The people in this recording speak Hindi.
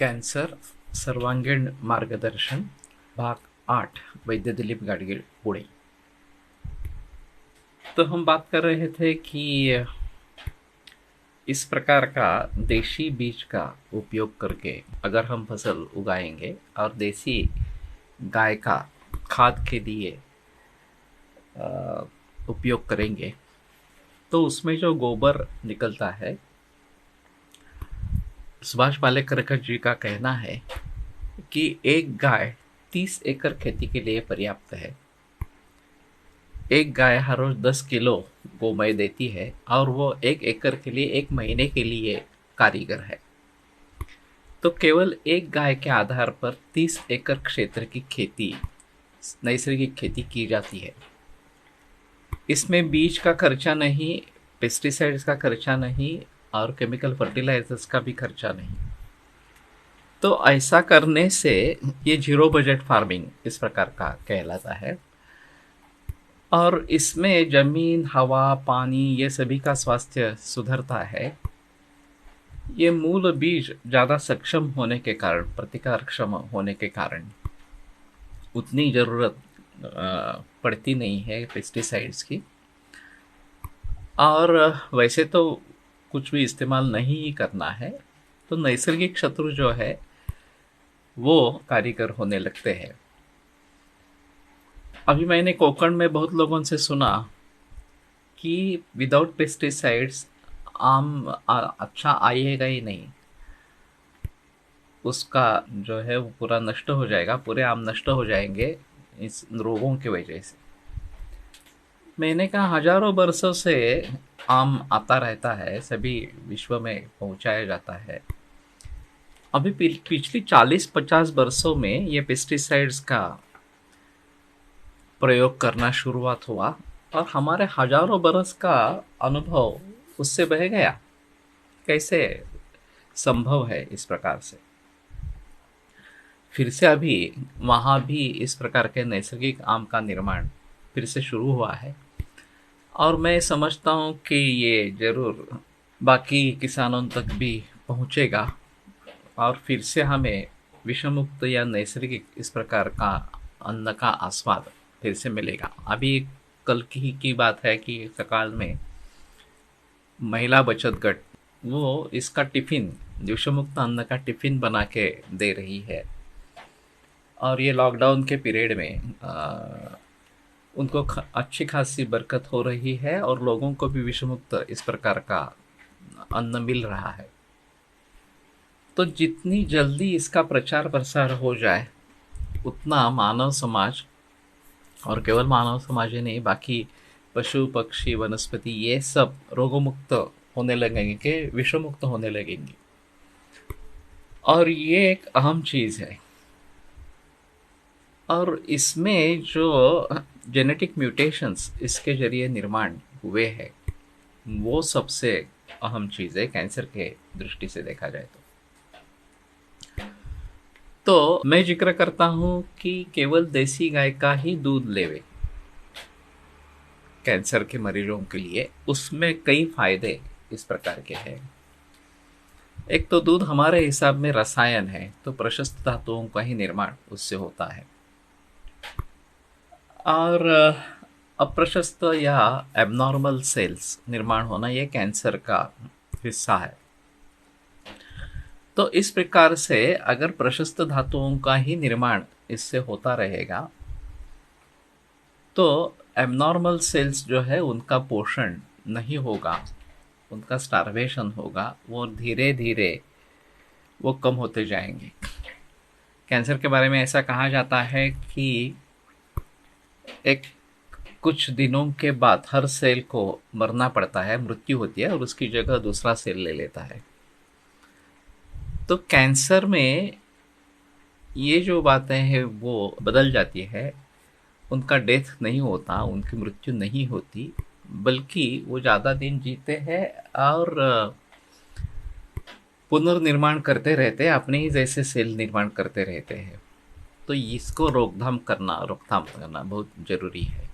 कैंसर सर्वांगीण मार्गदर्शन भाग 8 वैद्य दिलीप गाडगीळ पुणे। तो हम बात कर रहे थे कि इस प्रकार का देशी बीज का उपयोग करके अगर हम फसल उगाएंगे और देसी गाय का खाद के लिए उपयोग करेंगे तो उसमें जो गोबर निकलता है, सुभाष पालेकर जी का कहना है कि एक गाय 30 एकड़ खेती के लिए पर्याप्त है। एक गाय हर रोज 10 किलो गोमय देती है और वो 1 एकड़ के लिए 1 महीने के लिए कारीगर है। तो केवल एक गाय के आधार पर 30 एकड़ क्षेत्र की खेती, नैसर्गिक खेती की जाती है। इसमें बीज का खर्चा नहीं, पेस्टिसाइड्स का खर्चा नहीं और केमिकल फर्टिलाइजर्स का भी खर्चा नहीं। तो ऐसा करने से ये जीरो बजट फार्मिंग इस प्रकार का कहलाता है और इसमें जमीन, हवा, पानी ये सभी का स्वास्थ्य सुधरता है। ये मूल बीज ज़्यादा सक्षम होने के कारण, प्रतिकार क्षम होने के कारण उतनी ज़रूरत पड़ती नहीं है पेस्टिसाइड्स की। और वैसे तो कुछ भी इस्तेमाल नहीं ही करना है, तो नैसर्गिक शत्रु जो है वो कारीगर होने लगते हैं। अभी मैंने कोकण में बहुत लोगों से सुना कि विदाउट पेस्टिसाइड्स आम अच्छा आएगा ही नहीं, उसका जो है वो पूरा नष्ट हो जाएगा, पूरे आम नष्ट हो जाएंगे इस रोगों की वजह से। मैंने कहा हजारों वर्षों से आम आता रहता है, सभी विश्व में पहुंचाया जाता है। अभी पिछली 40-50 वर्षों में ये पेस्टिसाइड्स का प्रयोग करना शुरुआत हुआ और हमारे हजारों बरस का अनुभव उससे बह गया। कैसे संभव है इस प्रकार से? फिर से अभी वहाँ भी इस प्रकार के नैसर्गिक आम का निर्माण फिर से शुरू हुआ है और मैं समझता हूँ कि ये जरूर बाकी किसानों तक भी पहुँचेगा और फिर से हमें विषमुक्त या नैसर्गिक इस प्रकार का अन्न का आस्वाद फिर से मिलेगा। अभी कल की बात है कि सकाल में महिला बचत गट वो इसका टिफ़िन, विषमुक्त अन्न का टिफ़िन बना के दे रही है और ये लॉकडाउन के पीरियड में उनको अच्छी खासी बरकत हो रही है और लोगों को भी विषमुक्त इस प्रकार का अन्न मिल रहा है। तो जितनी जल्दी इसका प्रचार प्रसार हो जाए उतना मानव समाज, और केवल मानव समाज ही नहीं, बाकी पशु पक्षी वनस्पति ये सब रोगमुक्त होने लगेंगे, विषमुक्त होने लगेंगे। और ये एक अहम चीज़ है। और इसमें जो जेनेटिक म्यूटेशंस इसके जरिए निर्माण हुए हैं वो सबसे अहम चीज़ है कैंसर के दृष्टि से देखा जाए तो मैं जिक्र करता हूँ कि केवल देसी गाय का ही दूध लेवे कैंसर के मरीजों के लिए। उसमें कई फायदे इस प्रकार के हैं। एक तो दूध हमारे हिसाब में रसायन है, तो प्रशस्त धातुओं का ही निर्माण उससे होता है और अप्रशस्त या एबनॉर्मल सेल्स निर्माण होना ये कैंसर का हिस्सा है। तो इस प्रकार से अगर प्रशस्त धातुओं का ही निर्माण इससे होता रहेगा तो एबनॉर्मल सेल्स जो है उनका पोषण नहीं होगा, उनका स्टार्वेशन होगा, वो धीरे धीरे वो कम होते जाएंगे। कैंसर के बारे में ऐसा कहा जाता है कि एक कुछ दिनों के बाद हर सेल को मरना पड़ता है, मृत्यु होती है और उसकी जगह दूसरा सेल ले लेता है। तो कैंसर में ये जो बातें हैं वो बदल जाती है। उनका डेथ नहीं होता, उनकी मृत्यु नहीं होती, बल्कि वो ज़्यादा दिन जीते हैं और पुनर्निर्माण करते रहते हैं, अपने ही जैसे सेल निर्माण करते रहते हैं। तो इसको रोकथाम करना बहुत ज़रूरी है।